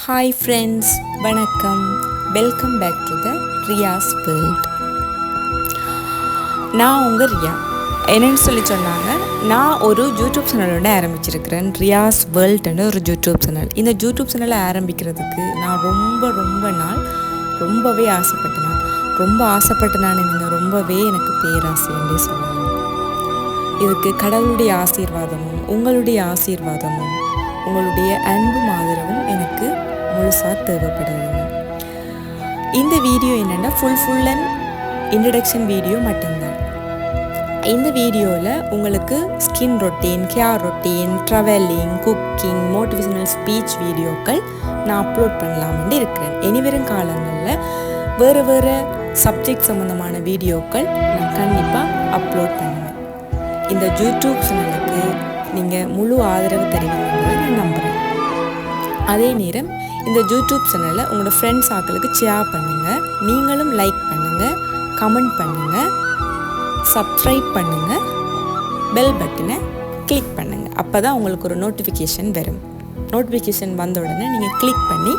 Hi friends, வணக்கம். Welcome back to the Riya's world. நான் உங்கள் ரியா. என்னென்னு சொன்னாங்க, நான் ஒரு யூடியூப் சேனலோட ஆரம்பிச்சிருக்கிறேன். ரியாஸ் வேர்ல்டுன்னு ஒரு யூடியூப் சேனல். இந்த யூடியூப் சேனலை ஆரம்பிக்கிறதுக்கு நான் ரொம்ப நாள் ரொம்பவே ஆசைப்பட்டேன். நீங்கள் ரொம்பவே எனக்கு பேராசைன்னே சொல்லலாம். இதுக்கு கடவுளுடைய ஆசீர்வாதமும் உங்களுடைய ஆசீர்வாதமும் உங்களுடைய அன்பும் ஆதரவும் எனக்கு முழுசாக தேவைப்படுதுங்க. இந்த வீடியோ என்னென்னா ஃபுல் அண்ட் இன்ட்ரடக்ஷன் வீடியோ மட்டும்தான். இந்த வீடியோவில் உங்களுக்கு skin routine, care routine, travelling, cooking, motivational speech வீடியோக்கள் நான் அப்லோட் பண்ணலாம்னு இருக்கிறேன். இனிவரும் காலங்களில் வேறு சப்ஜெக்ட் சம்மந்தமான வீடியோக்கள் நான் கண்டிப்பாக அப்லோட் பண்ணுவேன். இந்த யூடியூப் சேனலுக்கு நீங்கள் முழு ஆதரவு தருவீங்கன்னு நான் நம்புகிறேன். அதே நேரம் இந்த யூடியூப் சேனலை உங்களோட ஃப்ரெண்ட்ஸ் ஆக்களுக்கு ஷேர் பண்ணுங்கள். நீங்களும் லைக் பண்ணுங்கள், கமெண்ட் பண்ணுங்கள், சப்ஸ்கிரைப் பண்ணுங்கள், பெல் பட்டனை கிளிக் பண்ணுங்கள். அப்போ தான் உங்களுக்கு ஒரு நோட்டிஃபிகேஷன் வரும். நோட்டிஃபிகேஷன் வந்த உடனே நீங்கள் கிளிக் பண்ணி